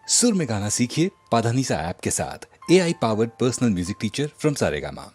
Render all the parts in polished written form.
सुर में गाना सीखिए पाधानीसा ऐप के साथ। AI powered personal music teacher from Saregama.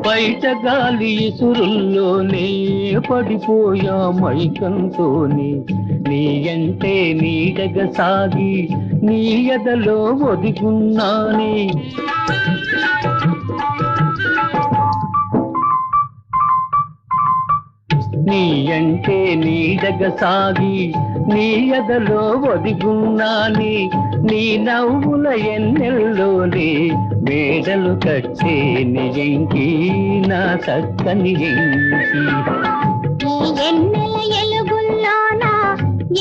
బయట గాలి ఇసురుల్లోనే పడిపోయా మైకంతోని నీ అంటే నీడగా సాగి నీ ఎదలో ఒదిగున్నానే నీ అంటే నీడగా సాగి నీ ఎదలో ఒదిగున్నానే నీ నవ్వుల ఎన్నెల్లోనే మేడలు కట్టే నిజంకి నా చక్కని ఎంకి ఎన్నెల ఎలుగుల్లోనా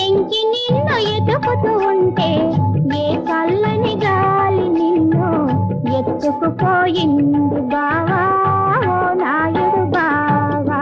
ఎంకి నిన్ను ఎతుకుతూ ఉంటే ఏ చల్లని గాలి నిన్ను ఎత్తుకుపోయింది బావా ఓ నాయుడు బావా.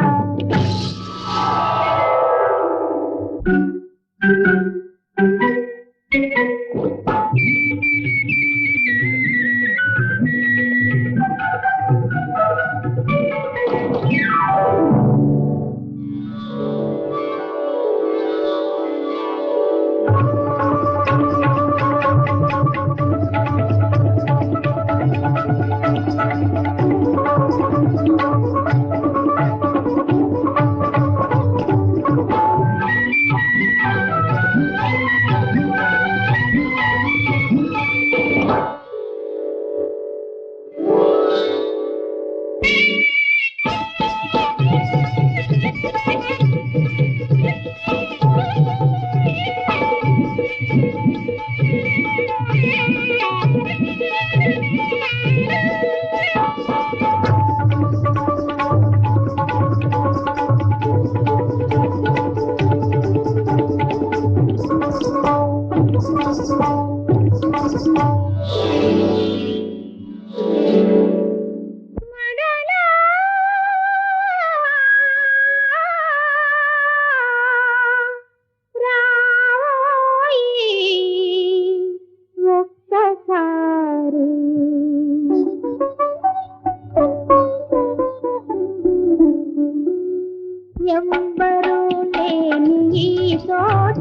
ఈ చోట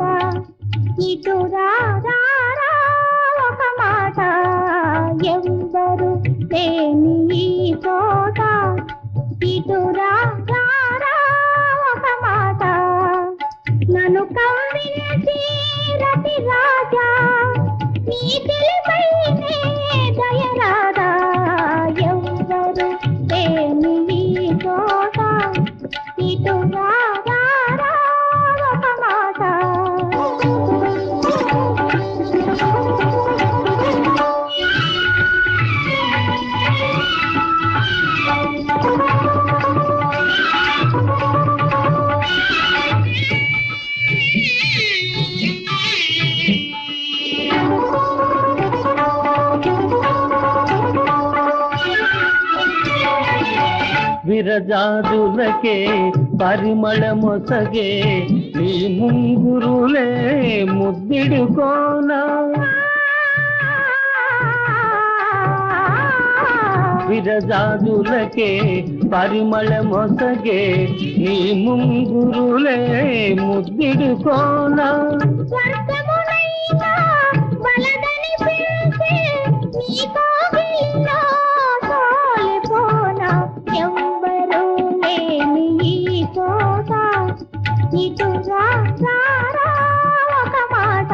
ఇటు రా రా రా ఒక మాట ఎవ్వరు లేని ఈ చోట ఇటు రా రా రా ఒక మాట నన్ను కవ్వించి రతి రాజా నీ తెలిపైనే దయరాదా ఎవ్వరు లేని ఈ చోట ఇటు రా రా రా ఒక మాట విరజాజులకే పరిమళమొసగే నీ ముంగురులే ముద్దిడుకోనా విరజాజులకే పరిమళమొసగే నీ ముంగురులే ముద్దిడుకోనా స్వర్గమునైనా వలదని పిలిచే నీ కోగిలిలో తోలిపోనా ఎవ్వరు లేని ఈ చోట ఇటు రా రా రా ఒక మాట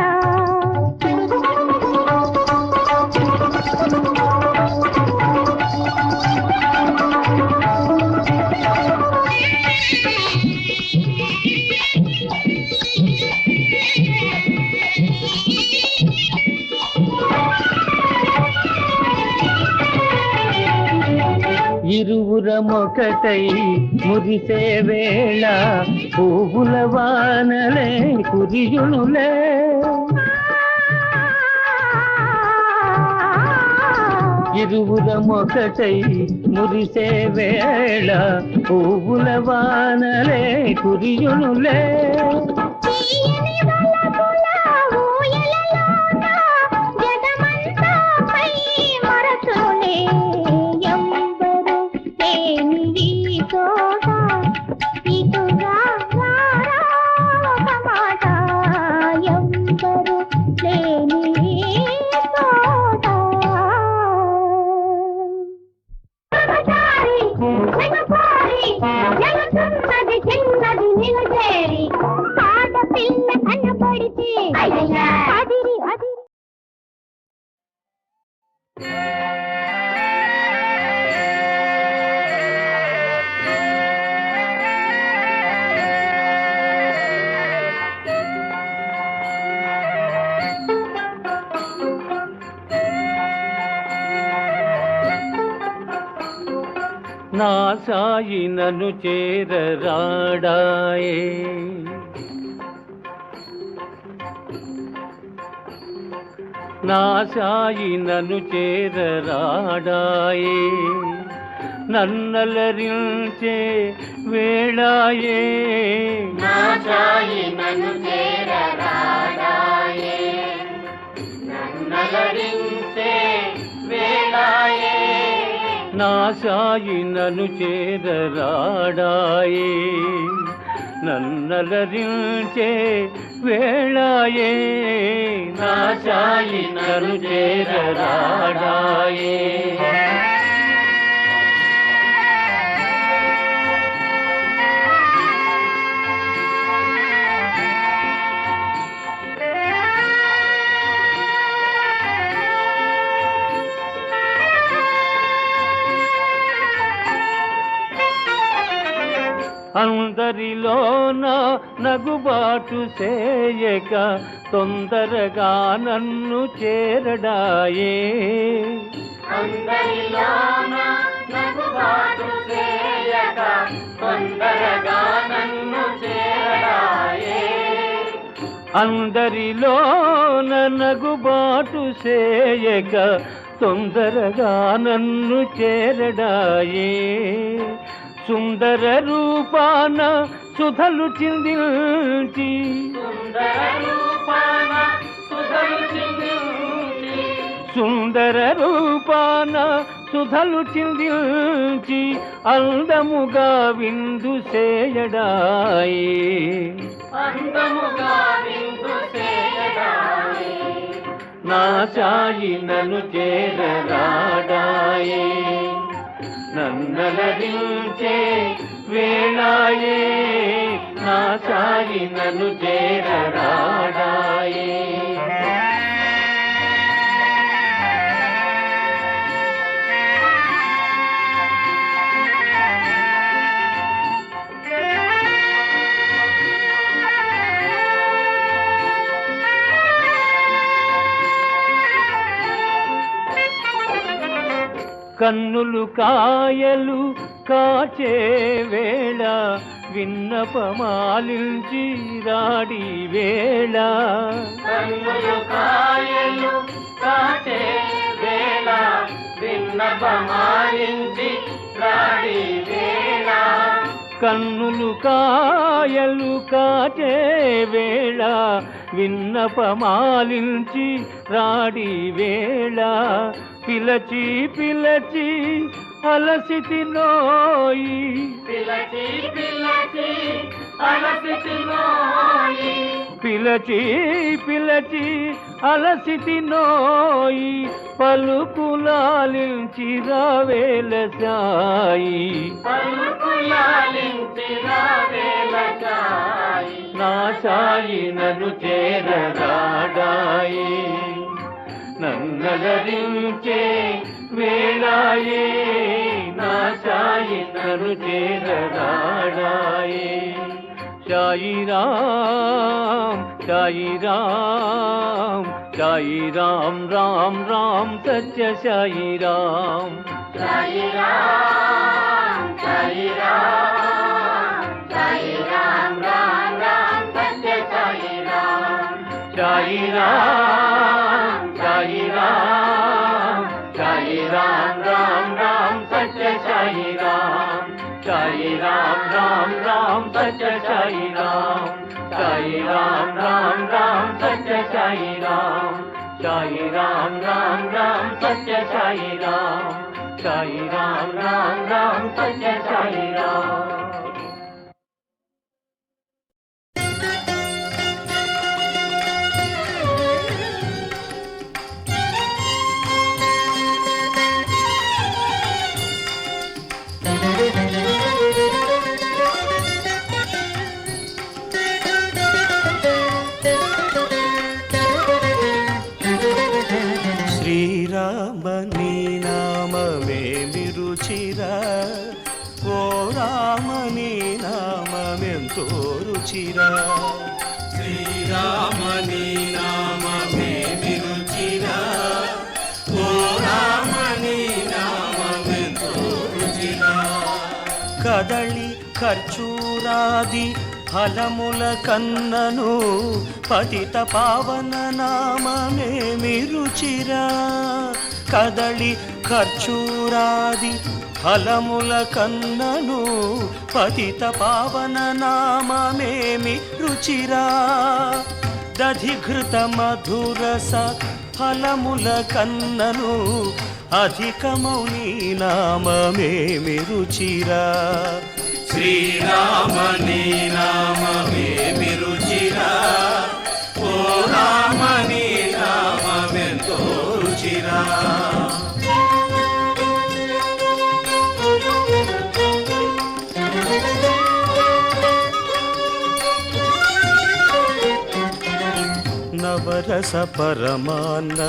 ఇరువురమొకటై మురిసే వేళ పువ్వుల వానలే కురియునులే ఇరువురమొకటై మురిసే వేళ పువ్వుల వానలే కురియునులే తీయని వలపుల ఊయలలోన జగమంతా పై మరచునే ఎవ్వరు లేని ఈ చోట ఇటు రా రా రా ఒక మాట ఎవ్వరు లేని ఈ చోట మమతారి జగపారి జగతున్నది చిన్నది నిలచేరి ఆడపిల్ల కనపడితే అదిరి అదిరి నా సాయి నన్ను చేరరాడాయే నా సాయి నన్ను చేరరాడాయే నన్నలరించే వేళాయే నా సాయి నన్ను చేరరాడాయే నన్నలరించే వేళాయే నా సాయి నన్ను చేరరాడాయే నన్నలరించే వేళాయే నా సాయి నన్ను చేరరాడాయే అందరిలోన నగుబాటు చేయక తొందరగా నన్ను చేరడాయే అందరిలోన నగుబాటు చేయక తొందరగా నన్ను చేరడాయే అందరిలోన నగుబాటు చేయక తొందరగా నన్ను చేరడాయే సుందర రూపాన సుధలు చిందించి సుందర రూపాన సుధలు చిందించి అందముగా విందు చేయడాయే అందముగా విందు చేయడాయే నా సాయి నన్ను చేరరాడాయే నన్నలరించే వేళాయే నా సాయి నన్ను చేరరాడాయే కన్నులు కాయలు కాచే వేళ విన్నపమాలించి రాడి వేళ కన్నులు కాయలు కాచే వేళ విన్నపమాలించి రాడి వేళ కన్నులు కాయలు కాచే వేళ విన్నపమాలించి రాడి వేళ పిలచి పిలచి అలసితి నోయి పిలచి పిలచి అలసితి నోయి పిలచి పిలచి అలసితి నోయి పలుకులాలించి రావేల సాయి పలుకులాలించి రావేల సాయి నా సాయి నన్ను చేరరాడాయి నన్నలరించే వేళాయే నా సాయి నన్ను చేరరాడాయే సాయి రామ్ సాయి రామ్ సాయి రామ్ రామ్ రామ్ సత్య సాయి రామ్ సాయి రామ్ సాయి రామ్ సాయి రామ్ రామ్ రామ్ సత్య సాయి రామ్ సాయి రామ్ సాయి రామ్ సాయి రామ్ రామ్ రామ్ సత్య సాయి రామ్ సాయి రామ్ రామ్ రామ్ సత్య సాయి రామ్ సాయి రామ్ రామ్ రామ్ సత్య సాయి రామ్ సాయి రామ్ రామ్ రామ్ సత్య సాయి రామ్ సాయి రామ్ రామ్ రామ్ సత్య సాయి రామ్ శ్రీరామని నామమేమి రుచిరా ఓ రామని నామమెంతో రుచిరా శ్రీరామని నామమేమి రుచిరా ఓ రామని నామమెంతో రుచిరా కదళి ఖర్చూరాది ఫలముల కన్నను పతిత పావన నామమేమి రుచిరా కదళి ఖర్చూరాది ఫలముల కన్నను పతిత పావన నామమేమి రుచిరా దధిఘృత మధురస ఫలముల కన్నను అధికమౌని నామమేమి రుచిరా శ్రీరామని నామమేమి రుచిరా ఓ రామని నామమెంతో రుచిరా నవరస పరమాన్న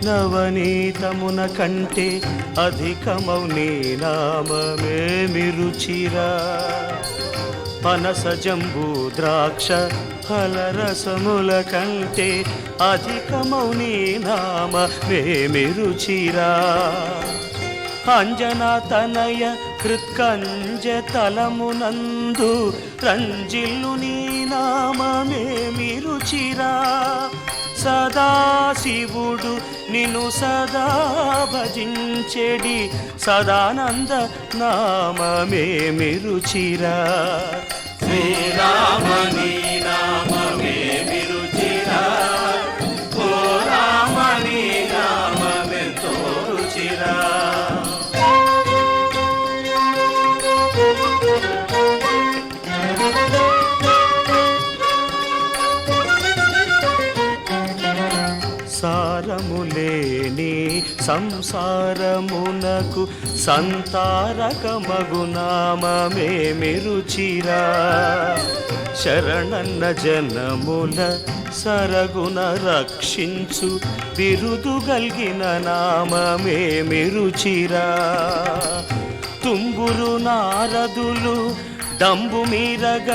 నవనీతమున కంటే అధికమౌని నామమేమి రుచిరా పనస జంబూ ద్రాక్ష ఫలరసముల కంటే అధికమౌని నామమేమి రుచిరా అంజనా తనయ హృత్కంజ తలమునందు రంజిల్లు నీ నామమేమి రుచిరా సదాశివుడు నిన్ను సదా భజించెడి సదానంద నామమేమి రుచిరా శ్రీరామని నామమేమి రుచిరా ఓ రామని నామమెంతో రుచిరా సారములేని సంసారమునకు సంతారకమగు నామమేమి రుచిరా శరణన్న జనముల సరగుణ రక్షించు బిరుదు గల్గిన నామమేమి రుచిరా తుంగురు నారదులు డంబు మీరగ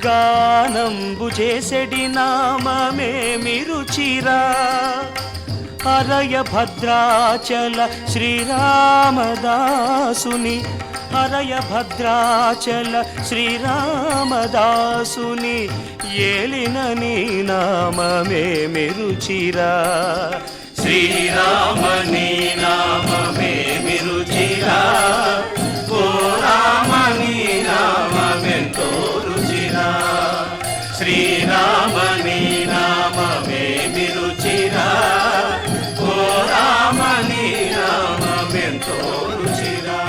గానంబు చేసెడి నామమేమి రుచిరా అరయ భద్రాచల శ్రీరామదాసుని అరయ భద్రాచల శ్రీరామదాసుని ఏలిన నీ నామమేమి రుచిరా శ్రీరామని నామమేమి రుచిరా ఓ రామని నామమెంతో రుచిరా శ్రీరామని నామమేమి రుచిరా ఓ రామని నామమెంతో రుచిరా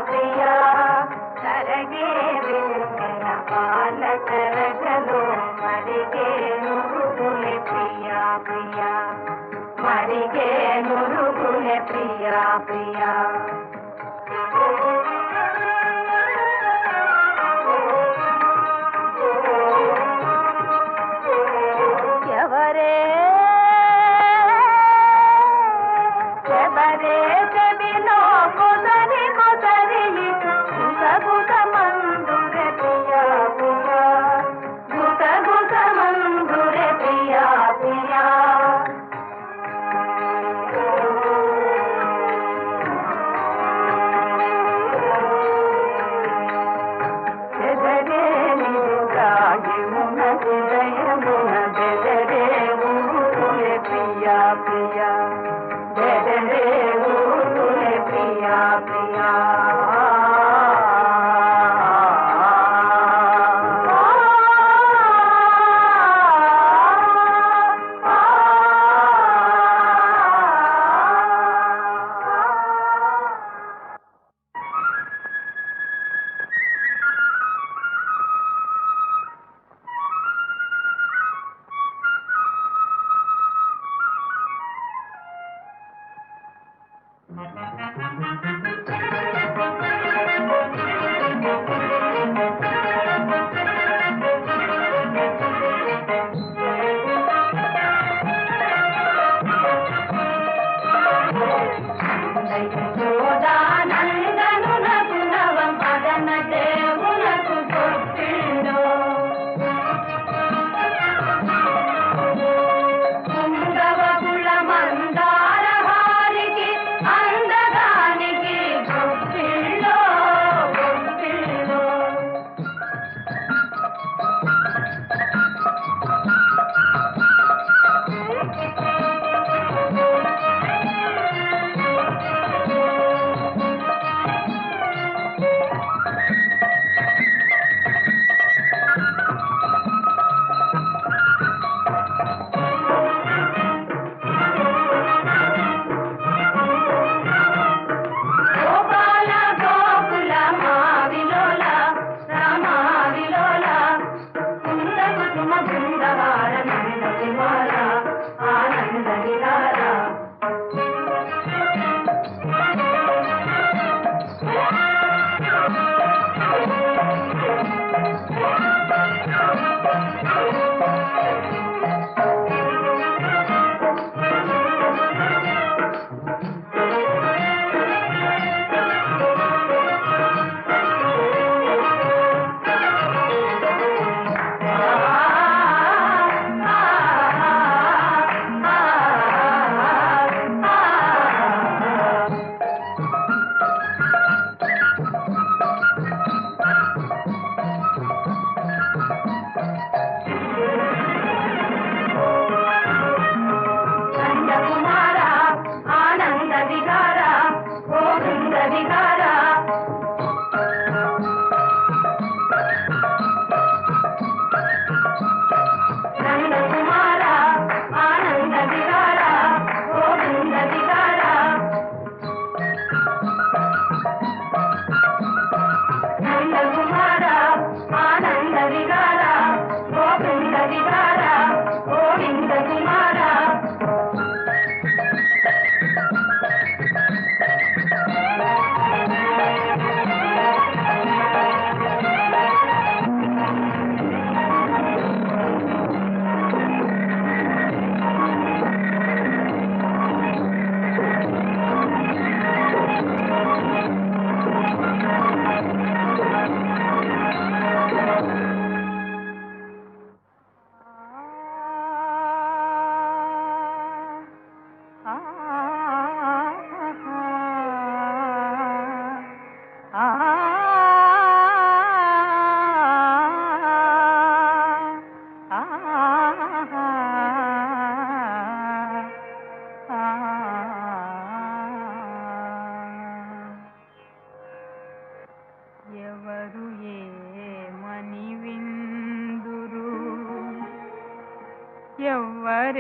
ప్రియా సరగే విన పాల కరగలో ప్రియా ఎవరే ఎవరే చెవిలో కొసరి కొసరి గుస గుస మందురే ప్రియా ప్రియా గుస గుస మందురే ప్రియా ప్రియా ప్రియా ప్రియా ప్రియా ప్రియా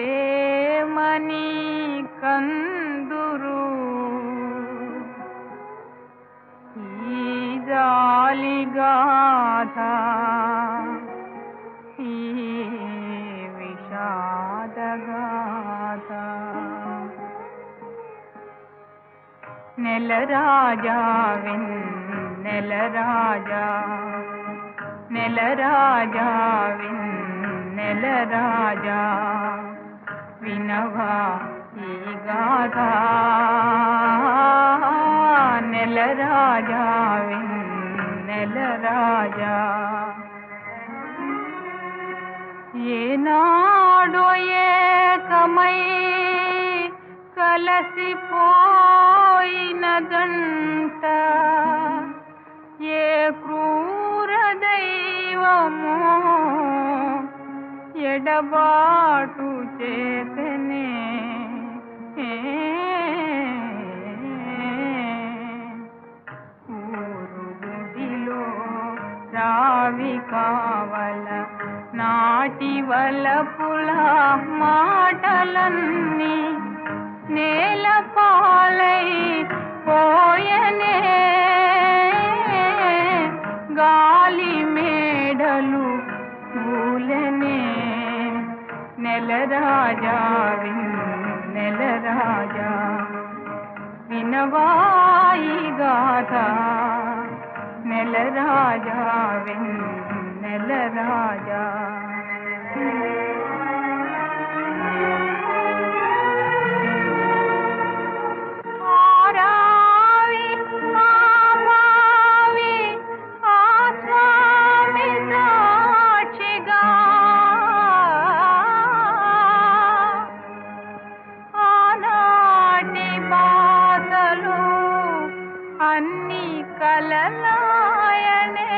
ఎవ్వరేమని కందురు ఈ జాలిగాథ ఈ విషాదగాథ నెల రాజా వెన్నెల రాజా నెల రాజా వెన్నెల రాజా వినవా ఈ గాథ నెల రాజా వెన్నెల రాజా ఏనాడో ఏకమై కలసిపోయిన గంట ఏ క్రూర దైవమో ఎడబాటు చేతనే ఊరుగుడిలో రావి కావల నాటి వలపుల మాటలన్నీ నేల పాలై పోయనే గాలి మేడలు పూలనే నెల రాజా నెల రాజా వినవాయి గాథ నెల రాజా నెల రాజా అన్ని కలలాయనే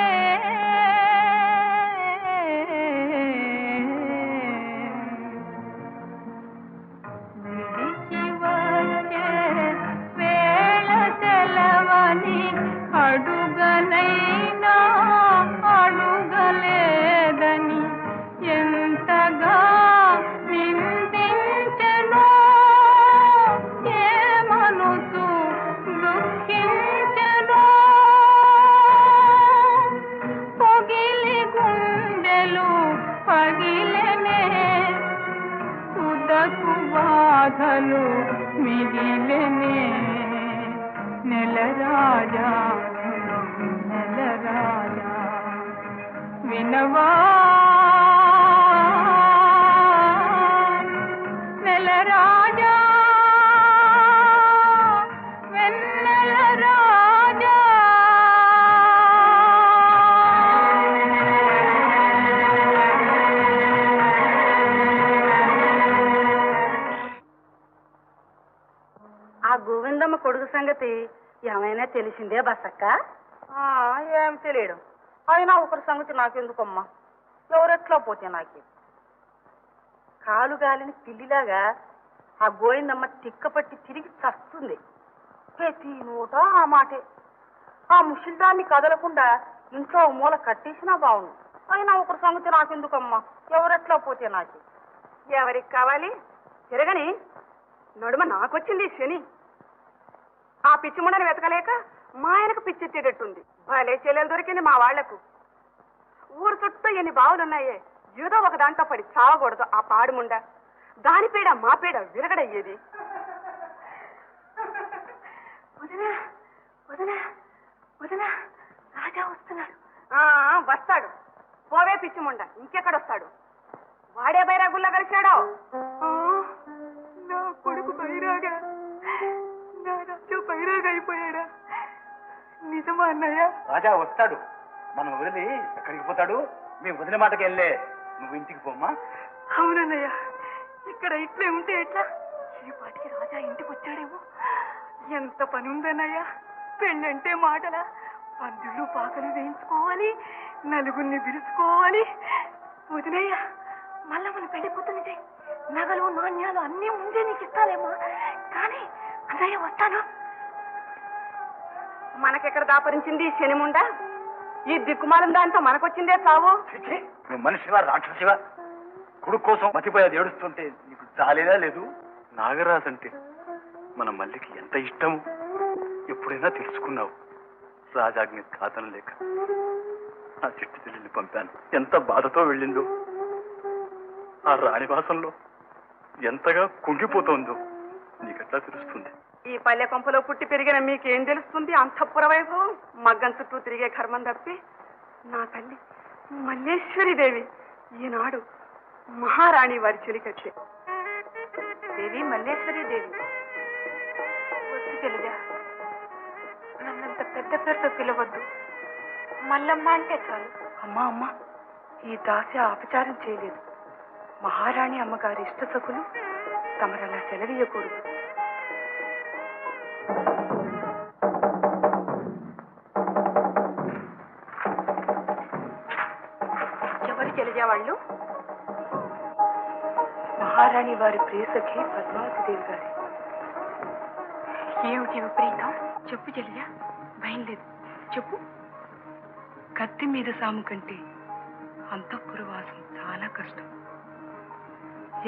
విడిచి వచ్చే వేళ తెలవని అడుగనైనా అడుగలేదని ఎంతగా నిందించెనో ఏ మనసు దుఃఖించెనో పొగిలి గుండెలు పగిలెనే తుదకు బాధలు మిగిలెనే నెల రాజా నెల రాజా వినవా నెల రాజా వెన్నెల రాజా ఆ గోవిందమ్మ కొడుకు సంగతి ఏమైనా తెలిసిందే బసక్క? ఏం తెలియడు. అయినా ఒకరి సంగతి నాకెందుకమ్మా, ఎవరెట్లా పోతే నాకే. కాలు గాలిని పిల్లిలాగా ఆ గోవిందమ్మ తిక్కపట్టి తిరిగి చస్తుంది. ప్రతి నోట ఆ మాటే. ఆ ముషిల్దాన్ని కదలకుండా ఇంట్లో ఓ మూల కట్టేసినా బాగుండు. అయినా ఒకరి సంగతి నాకెందుకమ్మా, ఎవరెట్లా పోతే నాకే. ఎవరికి కావాలి తిరగని నడుమ నాకొచ్చింది శని. ఆ పిచ్చిముండని వెతకలేక మా ఆయనకు పిచ్చెత్తేటట్టుంది. భలే చెల్లెలు దొరికింది మా వాళ్లకు. ఊరు చుట్టూ ఎన్ని బావులున్నాయే, ఏదో ఒక దాంట్లో పడి చావకూడదు ఆ పాడుముండ. దాని పీడ మా పీడ విరగడయ్యేది. వదినా వదినా వదినా, రాజా వస్తున్నాడు. వస్తాడు. పోవే పిచ్చిముండ, ఇంకెక్కడొస్తాడు? వాడే బైరాగుల్లా కలిశాడో. నా కొడుకు బైరాగా, నా రాజా బైరాగా అయిపోయాడా? నిజమా అన్నయ్య? రాజా వస్తాడు. మనం వదిలి ఎక్కడికి పోతాడు? మీ వదిన మాటకి వెళ్ళే, నువ్వు ఇంటికి పోమ్మా. అవునన్నయ్య, ఇక్కడ ఇట్లే ఉంటే ఎట్లా? ఈ పాటికి రాజా ఇంటికి వచ్చాడేమో. ఎంత పని ఉందన్నయ్య. పెళ్ళంటే మాటలా? పందులు పాకలు వేయించుకోవాలి, నలుగురిని విరుచుకోవాలి. వదినయ్య, మళ్ళా మన పెళ్లి కూతునిదే నగలు నాణ్యాలు అన్నీ ముందే నీకు ఇస్తాలేమో. కానీ అన్నయ్య వస్తాను. మనకెక్కడ దాపరించింది ఈ శనిముండ? ఈ దిక్కుమాలం దాంతో మనకొచ్చిందే చావు. నువ్వు మనిషివా రాక్షసివా? కొడుకు కోసం మతిపోయేది ఏడుస్తుంటే నీకు చాలేదా లేదు? నాగరాజు అంటే మన మల్లికి ఎంత ఇష్టము ఎప్పుడైనా తెలుసుకున్నావు? రాజాజ్ఞ కాదన లేక ఆ చిట్టు చెల్లిని పంపాను. ఎంత బాధతో వెళ్ళిందో, ఆ రాణివాసంలో ఎంతగా కుంగిపోతోందో నీకెట్లా తెలుస్తుంది? ఈ పల్లె కొంపలో పుట్టి పెరిగిన మీకేం తెలుస్తుంది అంతఃపుర వైభవం? మగ్గం చుట్టూ తిరిగే కర్మం తప్పి నా తల్లి మల్లేశ్వరీదేవి ఈనాడు మహారాణి వారి చెలికట్టే. దేవి మల్లేశ్వరీదేవి వద్దు చెల్లిదా, నన్నంత పెద్ద పేరుతో పిలవద్దు. మల్లమ్మ అంటే చాలు. అమ్మా అమ్మా, ఈ దాసి అపచారం చేయలేదు. మహారాణి అమ్మగారి ఇష్ట సకులు తమరలా సెలవీయకూడదు. ఎవరు చెలిజేవాళ్ళు? మహారాణి వారి ప్రియసఖి పద్మావతి దేవి గారి. ఏమిటి విపరీతం? చెప్పు చెలియా, భయం లేదు, చెప్పు. కత్తి మీద సాము కంటే అంతఃపుర వాసం చాలా కష్టం.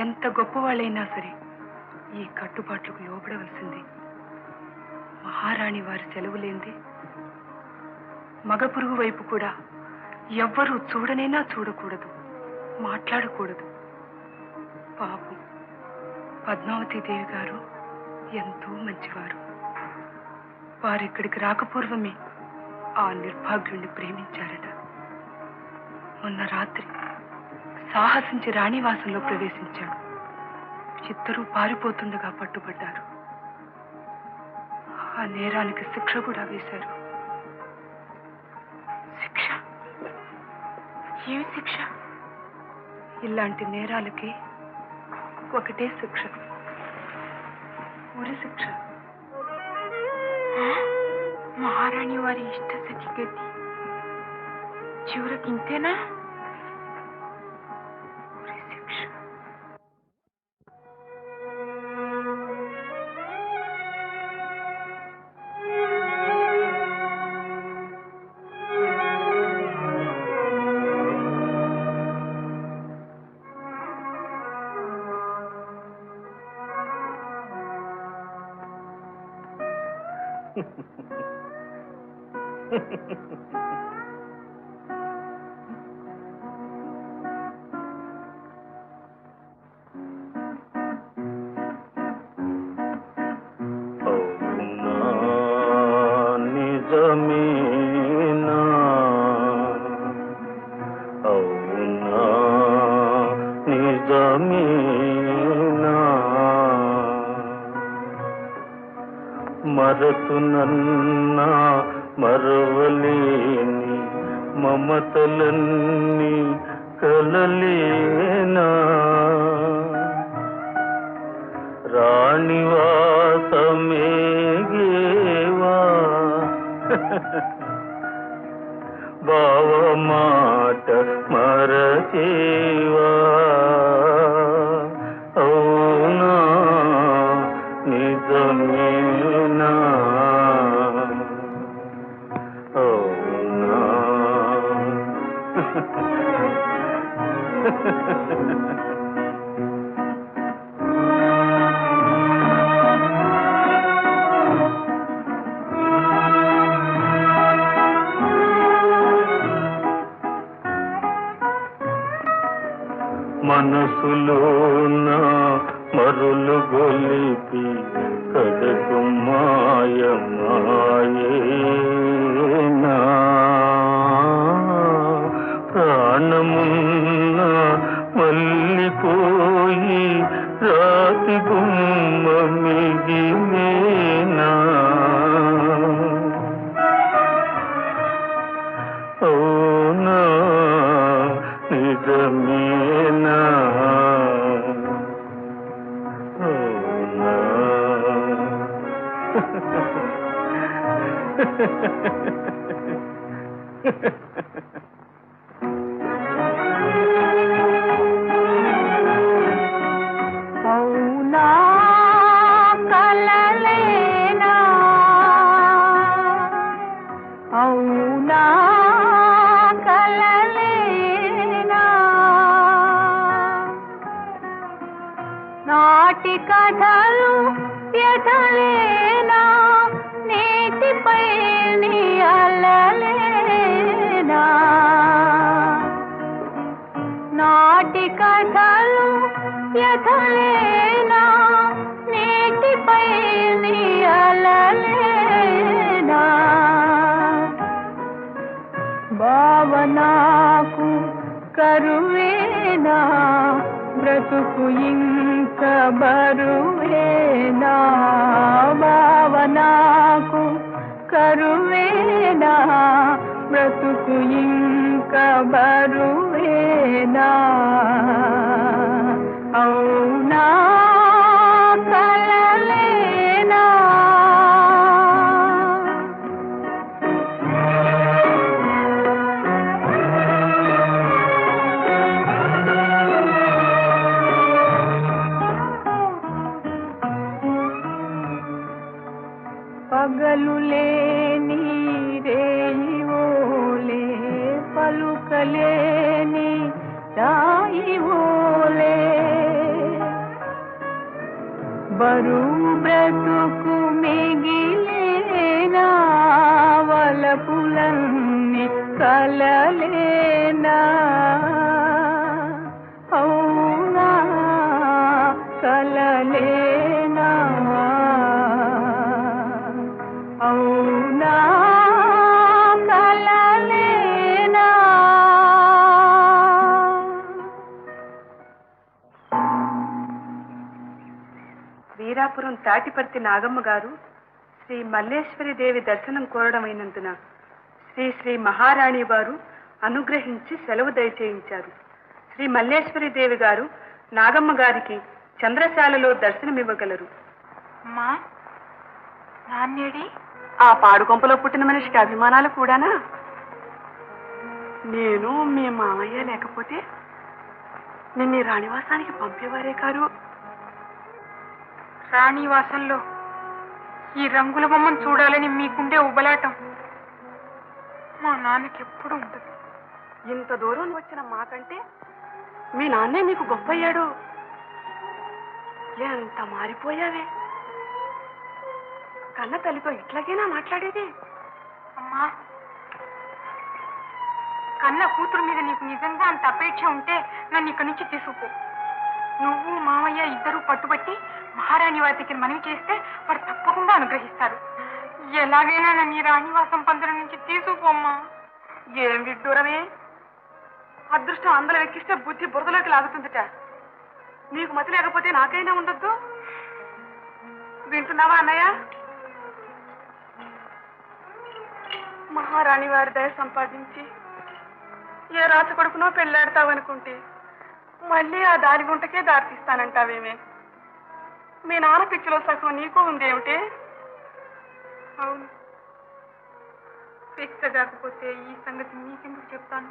ఎంత గొప్పవాళ్ళైనా సరే ఈ కట్టుబాట్లకు లోబడవలసింది. మహారాణి వారి సెలవు లేంది మగ పురుగు వైపు కూడా ఎవ్వరూ చూడనైనా చూడకూడదు, మాట్లాడకూడదు. పాపం పద్మావతి దేవి గారు ఎంతో మంచివారు. వారిక్కడికి రాకపూర్వమే ఆ నిర్భాగ్యుణ్ణి ప్రేమించారట. మొన్న రాత్రి సాహసించి రాణివాసంలో ప్రవేశించాడు. ఇద్దరూ పారిపోతుండగా పట్టుబడ్డారు. ఆ నేరానికి శిక్ష కూడా వేశారు. శిక్ష? ఏమి శిక్ష? ఇలాంటి నేరాలకి ఒకటే శిక్ష, ఉరి శిక్ష. మహారాణి వారి ఇష్ట సఖి గతి చివరికి ఇంతేనా? ఉరి శిక్ష. మరతునన్నా మరవలేని మమతలన్నీ కలలేనా రాణివాసమేగేవా బావ మాట మరచేవా అవునా నిజమేనా అవునా మనసులోన మరులు గొలిపి కడకు మాయమాయేనా ప్రాణమున్న మల్లిపోయి రాతి గుమ్మ మిగిలేనా అవునా నిజమేనా అవునా అవునా కలలేనా అవునా కలలేనా నాటి కథలు వ్యధలేనా నీటిపై నీ అలలేనా నాటి కథలు వ్యధలేనా నీటిపై నీ నాకు కరువేనా బ్రతుకు ఇంక బరువేనా భావనాకు కరువేనా బ్రతుకు ఇంక బరువేనా అవునా కలలేనా పగలు లేని రేయివోలే పలుకలేని రాయివోలే బరువు బ్రతుకు మిగిలేనా వలపులన్నీ కలలేనా అవునా కలలేనా అవునా కలలేనా వీరాపురం తాటిపర్తి నాగమ్మ గారు శ్రీ మల్లేశ్వరి దేవి దర్శనం కోరడమైనందున శ్రీ శ్రీ మహారాణి వారు అనుగ్రహించి సెలవు దయచేయించారు. శ్రీ మల్లేశ్వరి దేవి గారు నాగమ్మ గారికి చంద్రశాలలో దర్శనమివ్వగలరు. అమ్మా నాన్నేడి ఆ పాడుకొంపలో పుట్టిన మనిషికి అభిమానాలు కూడానా? నేను మీ మామయ్య లేకపోతే నిన్ను ఈ రాణివాసానికి పంపేవారే కారు. రాణివాసంలో ఈ రంగుల బొమ్మను చూడాలని మీకుండే ఉబలాటం మా నాన్నకి ఎప్పుడు ఉంటుంది. ఇంత దూరం వచ్చిన మాకంటే మీ నాన్నే నీకు గొప్పయ్యాడు. ఎంత మారిపోయావే. కన్న తల్లితో ఇట్లాగేనా మాట్లాడేది? అమ్మా కన్న కూతురు మీద నీకు నిజంగా అంత అపేక్ష ఉంటే నన్ను ఇక్కడి నుంచి తీసుకుపో. నువ్వు మామయ్య ఇద్దరూ పట్టుబట్టి మహారాణి వారికి మనవి చేస్తే వాడు తప్పకుండా అనుగ్రహిస్తారు. ఎలాగైనా నన్ను ఈ రాణివాసం పందిరం నుంచి తీసుకుపోమ్మా. ఏం విడ్డూరమే. అదృష్టం అందరూ ఎక్కిస్తే బుద్ధి బురదలోకి లాగుతుందిట. నీకు మతి లేకపోతే నాకైనా ఉండొద్దు. వింటున్నావా అన్నయ్య? మహారాణి వారి దయ సంపాదించి ఏ రాచ కొడుకునో పెళ్ళాడతావనుకుంటే మళ్ళీ ఆ దారి గుంటకే దారితీస్తానంటావేమే. మీ నాన్న పిచ్చిలో సగం నీకు ఉందేమిటి? అవును, పిచ్చ కాకపోతే ఈ సంగతి నీకెందుకు చెప్తాను?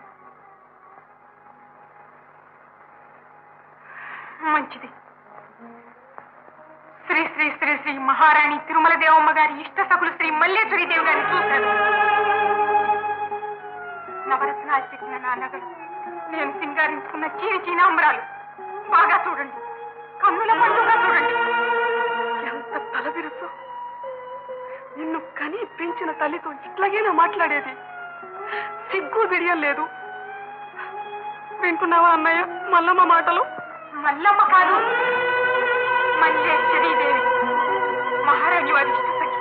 మంచిది. శ్రీ శ్రీ శ్రీ శ్రీ మహారాణి తిరుమల దేవమ్మ గారి ఇష్ట సకులు శ్రీ మల్లేశ్వరి దేవి గారిని చూశాను. నవరత్నాలు చెక్కిన నా నగలు, నేను సింగారించుకున్న చీనాంబరాలు బాగా చూడండి, కన్నుల పండుగ చూడండి. ఎంత తల విరుసు. నిన్ను కని పెంచిన తల్లితో ఇట్లాగేనా మాట్లాడేది? సిగ్గు బిడియం లేదు. వింటున్నావా అన్నయ్య మల్లమ్మ మాటలు? మల్లమ్మ కాదు, మల్లేశ్వరి దేవి, మహారాణి వారి ఇష్ట సఖి.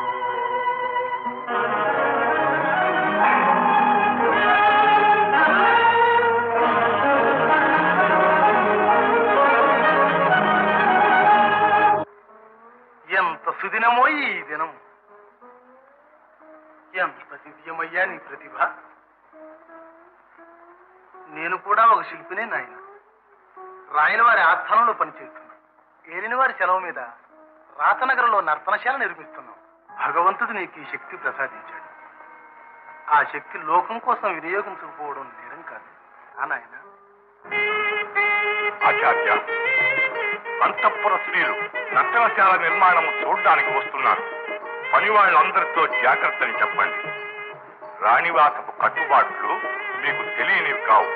ఎంత సుదినమో ఈ దినం. ఎంత దివ్యమయ్యా నీ ప్రతిభ. నేను కూడా ఒక శిల్పినే నాయన. రాయల వారి ఆస్థానంలో పనిచేస్తున్నాం. ఏలిన వారి సెలవు మీద రాతనగరంలో నర్తనశాల నిర్మిస్తున్నాం. భగవంతుడు నీకు ఈ శక్తి ప్రసాదించాడు. ఆ శక్తి లోకం కోసం వినియోగించకపోవడం నేరం కాదు నాయన. ఆచార్య, అంతఃపుర స్త్రీలు నర్తనశాల నిర్మాణము చూడ్డానికి వస్తున్నారు. పని వాళ్ళందరితో జాగ్రత్తని చెప్పండి. రాణివాసపు కట్టుబాట్లు మీకు తెలియనివి కావు.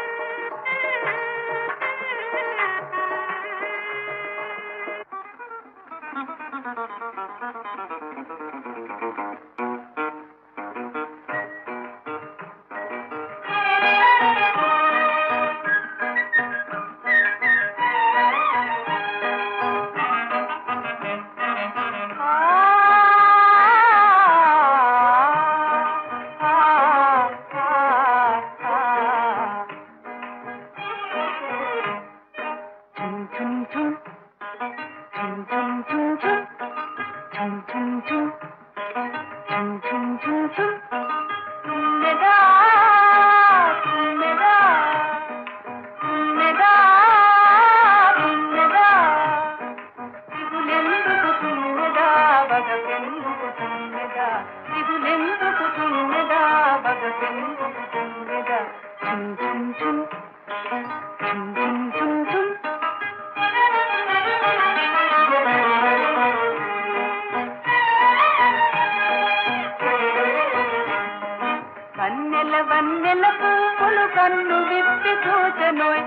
వన్నెల పువ్వులు కన్ను విప్పి చూచెనోయ్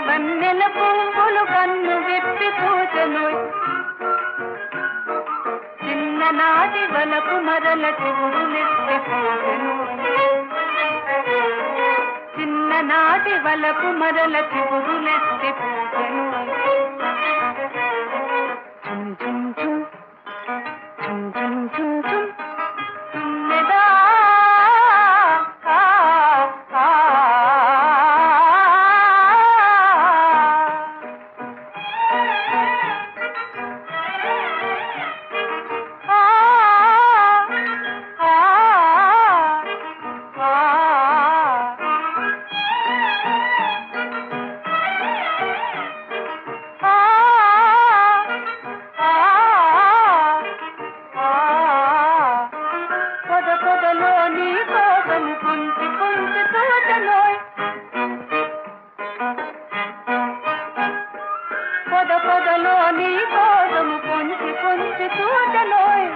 వన్నెల పువ్వులు కన్ను విప్పి చూచెనోయ్ చిన్ననాటి వలపు మరల చిగురులెత్తి పూచెనోయ్ చిన్ననాటి వలపు మరల చిగురులెత్తి పూచెనోయ్ చుం చుం చుం చుం చుం చుం చుం తుమ్మెదా పొదలో నీ కోసము పొంచి పొంచి చూచలోయ్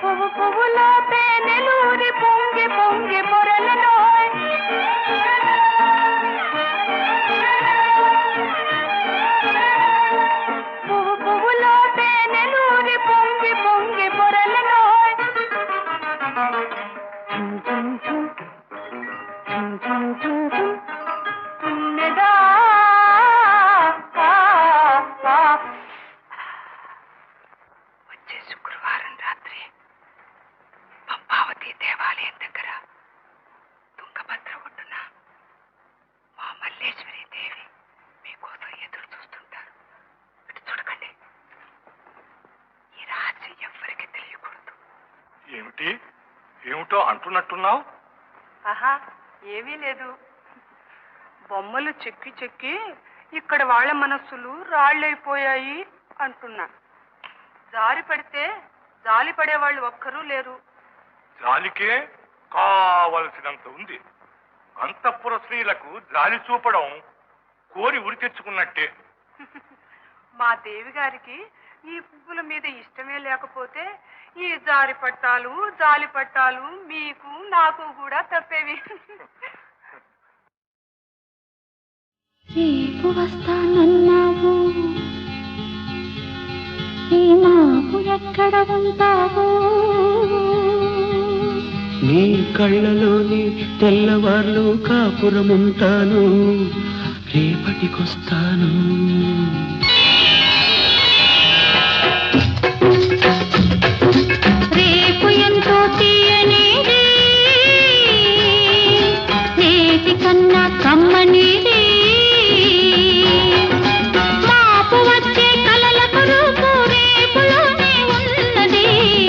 పువ్వు పువ్వులో తేనెలూరి పొంగి పొంగి పొరలలోయ్ పువ్వు పువ్వులో తేనెలూరి పొంగి పొంగి పొరలలోయ్ చుం చుం చుం చుం చుం చుం చుం తుమ్మెదా శుక్రవారం రాత్రి పంపావతి దేవాలయం దగ్గర తుంగభద్ర ఒడ్డున మా మల్లేశ్వరి దేవి మీకోసం ఎదురు చూస్తుంటారు. ఇటు చూడకండి. ఈ రహస్యం ఎవ్వరికి తెలియకూడదు. ఏమిటో అంటున్నట్టున్నావు? ఆహా, ఏమీ లేదు. బొమ్మలు చెక్కి చెక్కి ఇక్కడ వాళ్ళ మనస్సులు రాళ్ళైపోయాయి అంటున్నా. జారి పడితే జాలి పడేవాళ్ళు ఒక్కరూ లేరు. జాలికే కావలసినంత ఉంది. అంతఃపుర స్త్రీలకు జాలి చూపడం కోరి ఉరి తెచ్చుకున్నట్టే. మా దేవి గారికి ఈ పువ్వుల మీద ఇష్టమే లేకపోతే ఈ జారి పట్టాలు జాలి పట్టాలు మీకు నాకు కూడా తప్పేవి. రేపు వస్తానన్నావు, ఈ మాకు ఎక్కడ ఉంటావు? నీ కళ్ళలోని తెల్లవార్లు కాపురముంటాను, రేపటికొస్తాను. రేపు ఎంతో తీయనిది, నేటి కన్నా కమ్మనిది.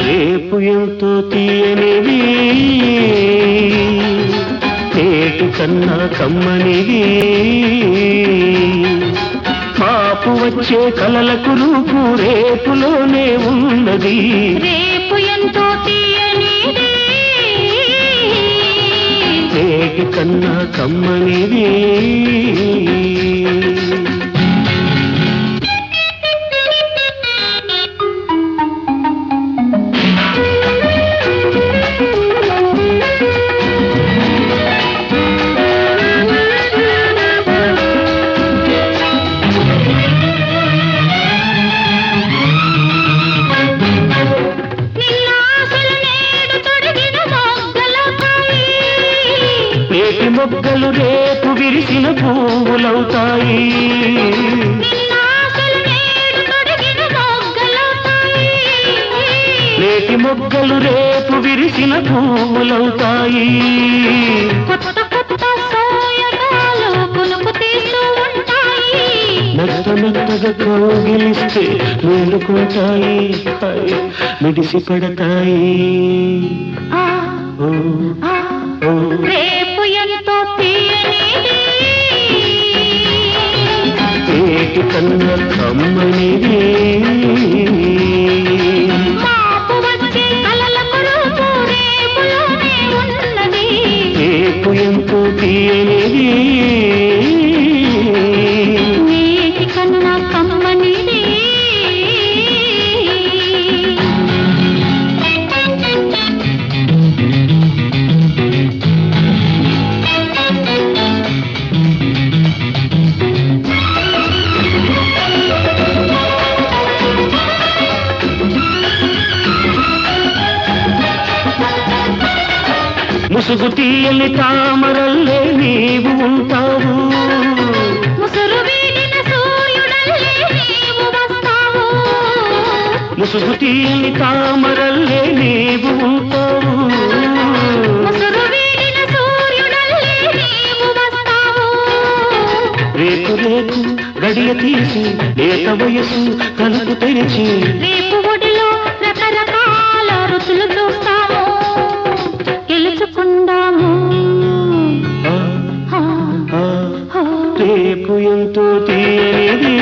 రేపు ఎంతో తీయనిది, నేటి కన్నా కమ్మనిది. మాపు వచ్చే కలలకు రూపు రేపులోనే ఉన్నది. రేపు ఎంతో తీయనిది, నేటి కన్నా కమ్మనిది. మొగ్గలు రేపు విరిసిన పువ్వులవుతాయి. నేటి మొగ్గలు రేపు విరిసిన పువ్వులవుతాయి. కొత్త కొత్త సోయగాలు మెత్తగా కౌగిలిస్తే మేలుకుంటాయి హాయ్ మిడిసి పడతాయి ఓ ఓ రేపు ఎంతో తీయనిది ఏటి కన్నా కమ్మనిది మాపు వచ్చే కలలకు రూపు రేపులోనే ఉన్నది రేపు ఎంతో తీయనిది నేటి కన్నా కమ్మనిది ముసుగు తీయని తామరల్లే నీవు ఉంటావు ముసురు వీడిన సూర్యుడల్లే నీవు వస్తావు ముసుగు తీయని తామరల్లే నీవు ఉంటావు ముసురు వీడిన సూర్యుడల్లే నీవు వస్తావు రేపు రేపు గడియ తీసి లేత వయసు కలుపు తెరిచి రేపు ఒడిలో రకరకాల రుచులు చూస్తాము గెలుచుకుందాము ఆ, ఆ, రేపు ఎంతో తీయనిది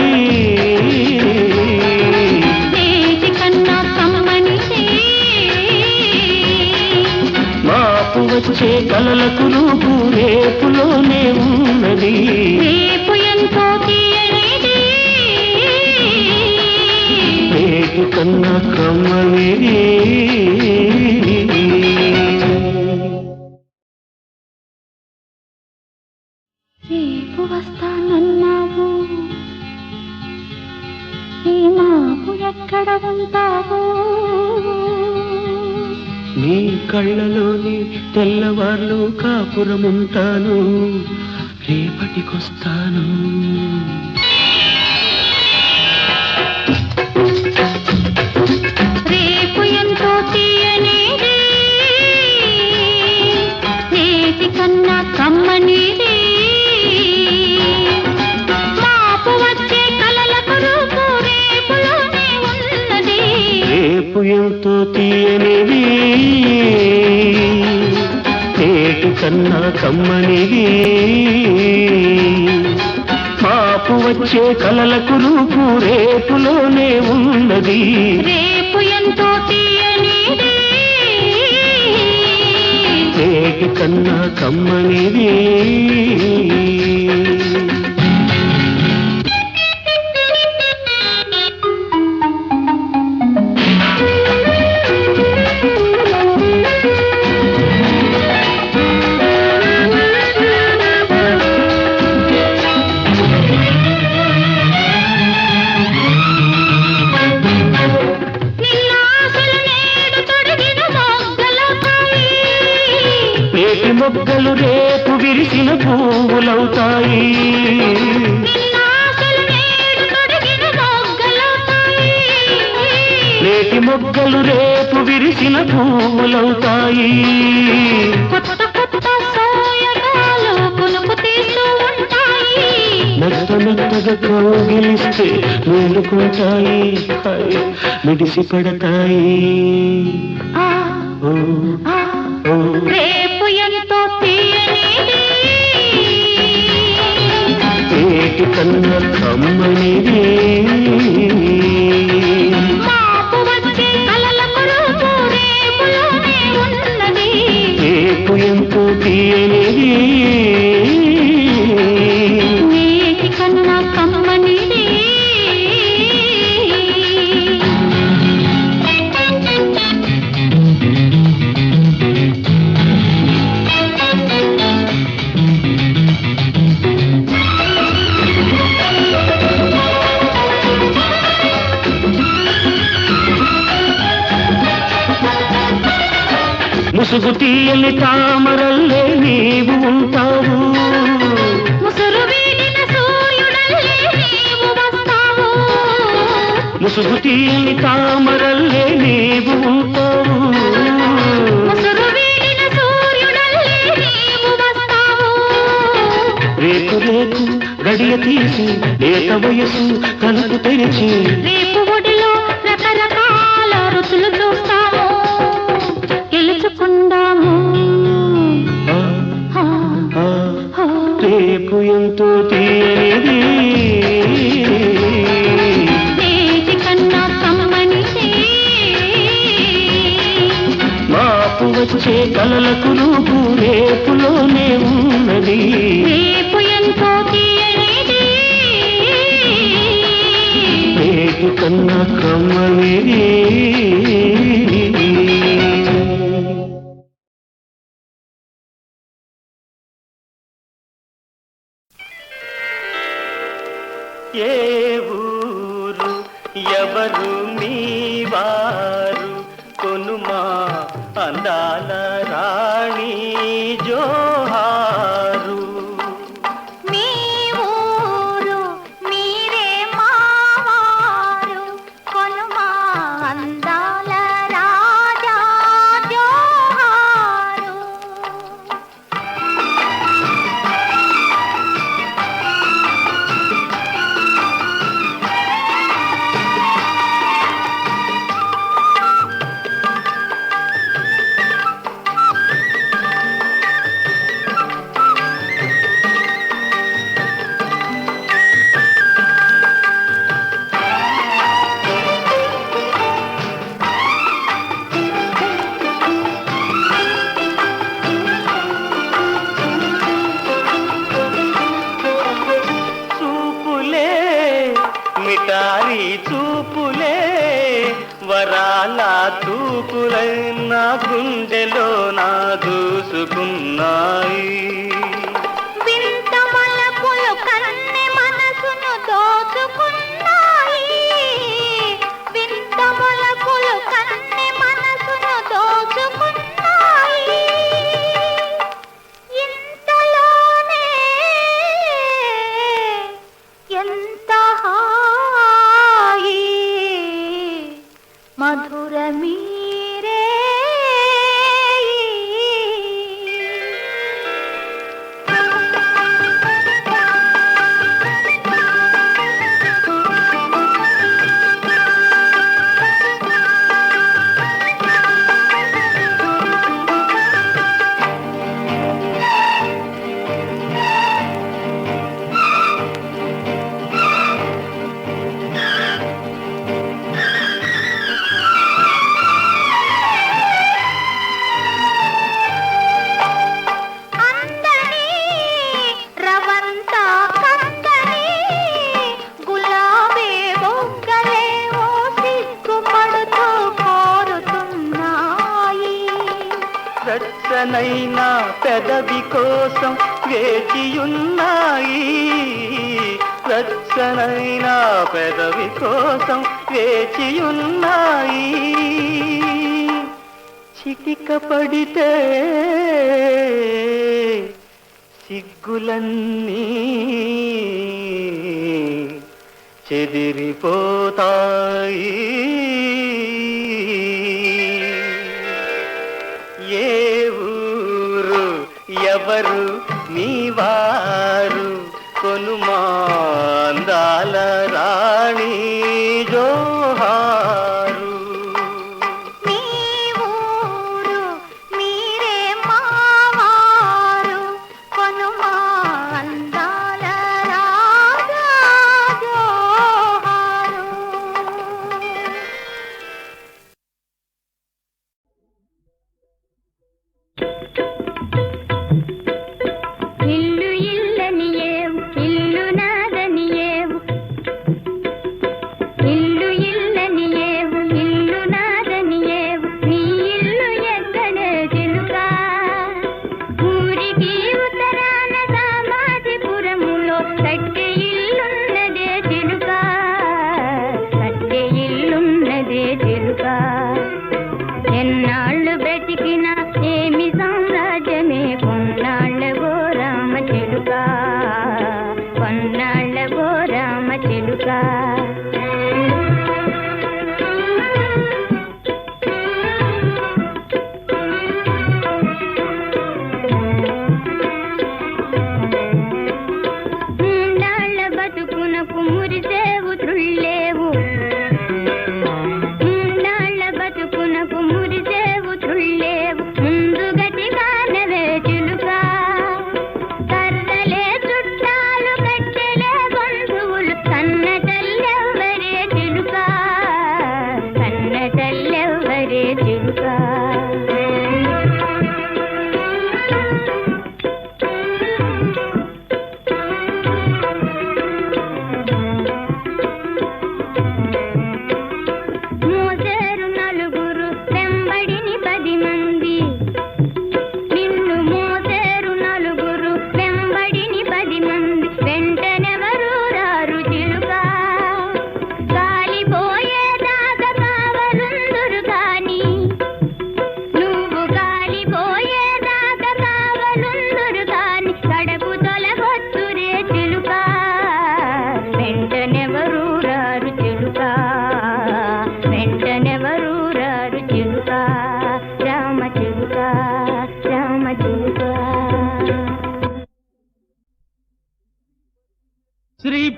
నేటి కన్నా కమ్మనిది మాపు వచ్చే కలలకు రూపు రేపులోనే ఉన్నది రేపు ఎంతో తీయనిది నేటి కన్నా కమ్మనిది రేపు వస్తానన్నావు ఈ మాపు ఎక్కడ ఉంటావు నీ కళ్ళలోని తెల్లవార్లు కాపురముంటాను రేపటికొస్తాను రేపు ఎంతో తీయనిది నేటి కన్నా కమ్మనిది మాపు వచ్చే కలలకు రూపు రేపులోనే ఉన్నది రేపు ఎంతో తీయనిది నేటి కన్నా కమ్మనిది మాపు వచ్చే కలలకు రూపు రేపులోనే ఉన్నది రేపు ఎంతో తీయనిది నేటి కన్నా కమ్మనిది నిన్న ఆశలు నేడు తొడిగిన మొగ్గలపై నేటి మొగ్గలు రేపు విరిసిన పువ్వులవుతాయి నిన్న ఆశలు నేడు తొడిగిన మొగ్గలపై నేటి మొగ్గలు రేపు విరిసిన పువ్వులవుతాయి కొత్త కొత్త సోయగాలు కునుకు తీస్తూ ఉంటాయి మెత్త మెత్తగా కౌగిలిస్తే మేలుకుంటాయి హాయ్ మిడిసి పడతాయి ఆ, ఓ ఆ, ఓ రేపు ఎంతో తీయనిది ఏటి కన్నా కమ్మనిది మాపు వచ్చే కలలకు రూపు రేపులోనే ఉన్నది రేపు ఎంతో తీయనిది నేటి కన్నా కమ్మనిది ముసుగు తీయని తామరల్లే నీవు ఉంటావు ముసురు వీడిన సూర్యుడల్లే నీవు వస్తావు ముసుగు తీయని తామరల్లే నీవు ఉంటావు ముసురు వీడిన సూర్యుడల్లే నీవు వస్తావు రేపు రేపు గడియ తీసి లేత వయసు తలుపు తెరిచి రేపు ఒడిలో రకరకాల రుచులు చూస్తాము, గెలుచుకుందాము. రేపు ఎంతో తీయనిది, నేటి కన్నా కమ్మనిది. మాపు వచ్చే కలలకు రూపు రేపులోనే ఉన్నది. రేపు ఎంతో తీయనిది, రేపు కన్నా కమ్మనిది. ఏ ఊరు ఎవరు మీ వారు కొనుమా అందాల రాణి జోహారు. మీ ఊరు మీరే మావారు, కొనుమా అందాల రాజా జోహారు. చూపులే మిటారి చూపులే వరాల తూపులై నా గుండెలో నా దూసుకున్నాయి. వింత మలపులు కన్నె మనసును దోచుకున్నాయి, వింత మలపులు కన్నె మనసును దోచుకున్నాయి. ఇంతలోనే ఎంత హాయి మధుర మీరే. అందని రవంత కందని గులాబీ బొగ్గలేవో సిగ్గుపడుతూ కోరుతున్నాయి. రచ్చనైనా పెదవి కోసం వేచియున్నాయి. రచ్చనైనా పెదవి కోసం వేచియున్నాయి. చిటిక పడితే సిగ్గులన్నీ చెదిరిపోతాయి. ఏ ఊరు ఎవరు మీ వారు కొనుమా అందాల రాణి జోహారు. మీ ఊరు మీరే మావారు, కొనుమా అందాల రాజా జోహారు. ఇల్లు ఇల్లని ఏవు, ఇల్లు నాదని ఏవు,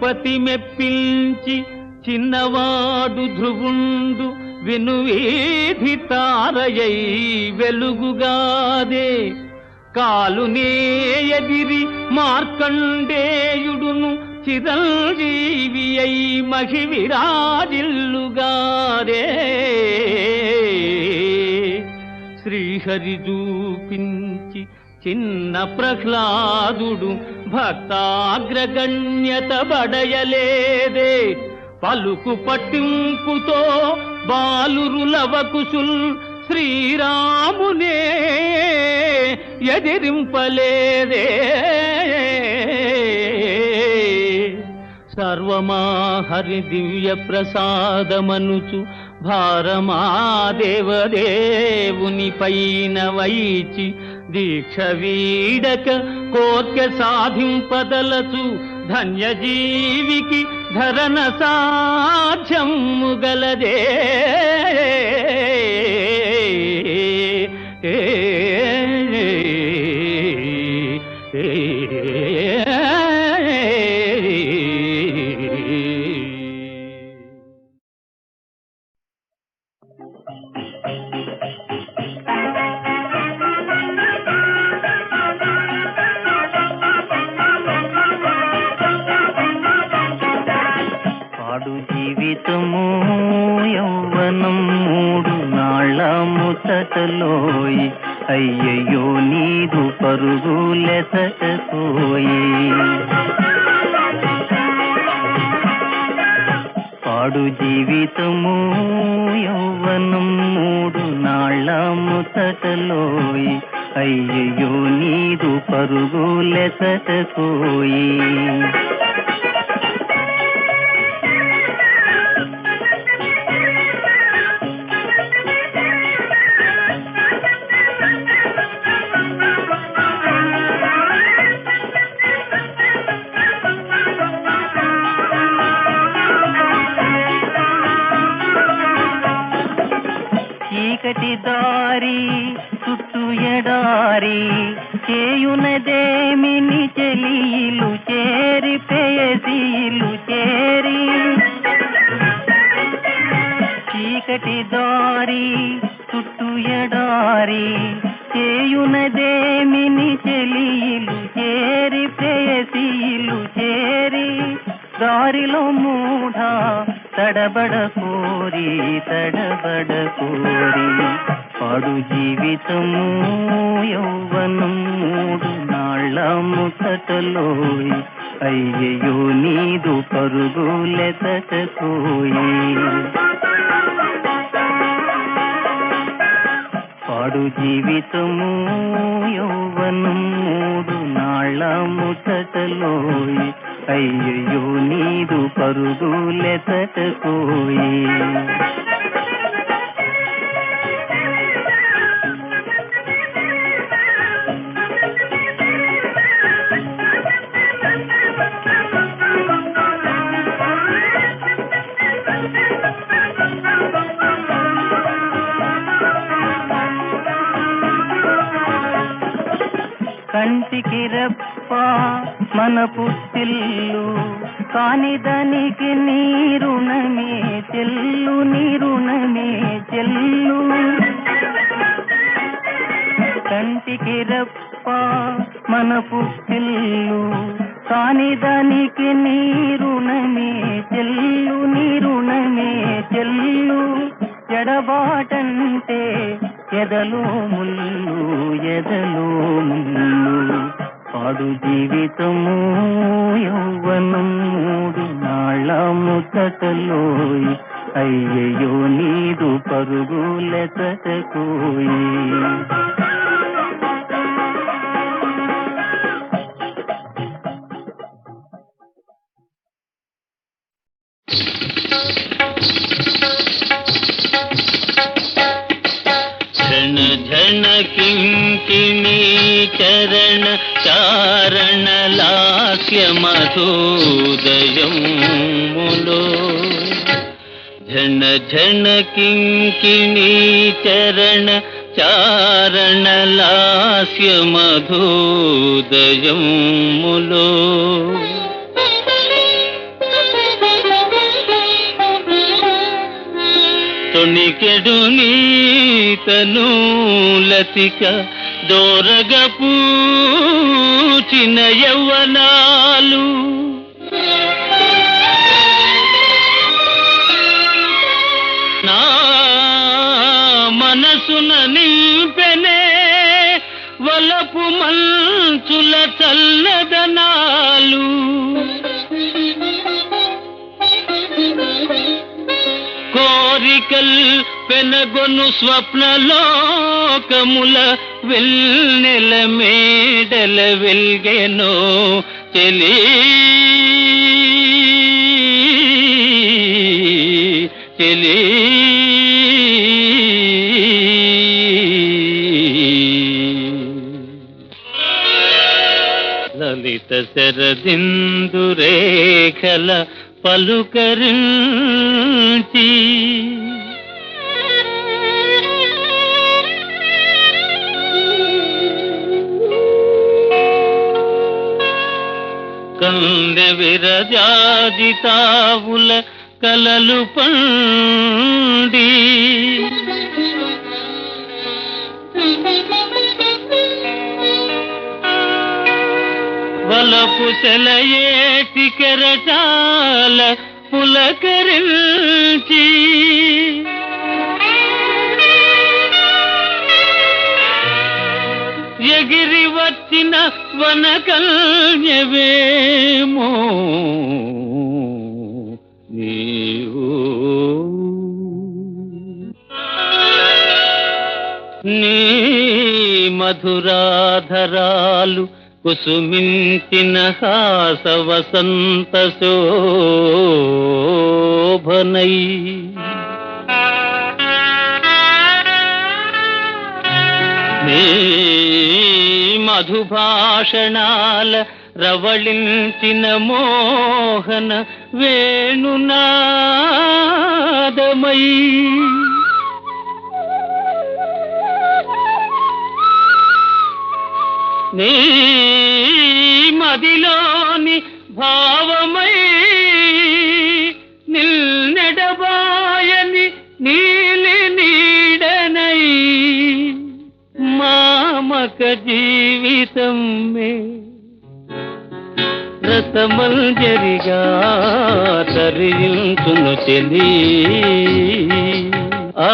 శ్రీపతి మెప్పించి చిన్నవాడు ధ్రువుండు వినువీధి తారయై వెలుగుగాదే కాలునే ఎదిరి మార్కండేయుడును చిరంజీవి అయి మహివిరాజిల్లుగారే శ్రీహరి చూపించి చిన్న ప్రహ్లాదుడు భక్తాగ్రగణ్యత బడయలేదే పలుకు పట్టింపుతో బాలురులవకుశుల్ శ్రీరామునే ఎదిరింపలేదే సర్వమా హరి దివ్య ప్రసాదమనుచు భారమా దేవదేవుని పైన వైచి దీక్ష వీడక కోర్కె సాధింపదలచు ధన్యజీవికి ధరణ సాధ్యము గలదే పాడు జీవితము యౌవనం మూడు నాళ్ళ ముసటలోయి అయ్యయ్యో నీదు పరుగులెసటకోయి పాడు జీవితము యౌవనం మూడు నాళ్ళ ముసటలోయి అయ్యయ్యో నీదు పరుగులెసటకోయి చీకటి దారి చుట్టూ ఎడారి చేయునదేమిని చెలిలు చేరి పేసీలు చేరి చీకటి దారి చుట్టూ ఎడారి చేయునదేమిని చెలిలు చేరి పేసీలు చేరి దారిలో మూఢ తడబడ కోరి పాడు జీవితము యౌవనం మూడు నాళ్ళ ముసటలోయి అయ్యయ్యో నీదు పరుగులెసటకోయి పాడు జీవితము యౌవనం మూడు నాళ్ళ ముసటలోయి అయ్యయ్యో నీదు పరుగులెసటకోయి కంటికి రెప్ప మన పుట్టిల్లు కాని దానికి నీరుణమే చెల్లు నీరుణమే చెల్లు కంటికి రెప్ప మన పుట్టిల్లు కాని దానికి నీరుణమే చెల్లు నీరుణమే చెల్లు ఎడబాటంటే ఎదలో ముళ్ళు ఎదలో ముళ్ళు పాడు జీవితము యౌవనం మూడు నాళ్ళ ముసటలోయి అయ్యయ్యో నీదు పరుగులెసటకోయి ఝణ ఝణ కింకిణీ చరణ చారణ లాస్య మధోదయములో ఝణ ఝణ కింకిణీ చరణ చారణ లాస్య మధోదయములో తొణికెడు నీతను లతిక దోరగ పూచిన యవ్వనాలు నా మనసున నింపెనే వలపు మంచుల చల్లదనాలు కోరికల్ పెనగొను స్వప్నలోకముల వెన్నెల మేడల వెల్గెనో చెలి చెలి లలిత శరదిందురేఖల పలుకరించి కందె విరజాజితావుల కలలు పండి వలపు సెలయేటి కెరటాల పులకరించి ఎగిరి వచ్చిన వనకల్యవేమో నీవు నీ మధురాధరాలు కుసుమించిన హాస వసంత శోభనై నీ మధుభాషణాల రవళించిన మోహన వేణునాదమై నీ మదిలోని భావమై నిల్నెడబాయని నీలి నీడనై మామక జీవితం మే రసమంజరిగా తరించును చెలి ఆ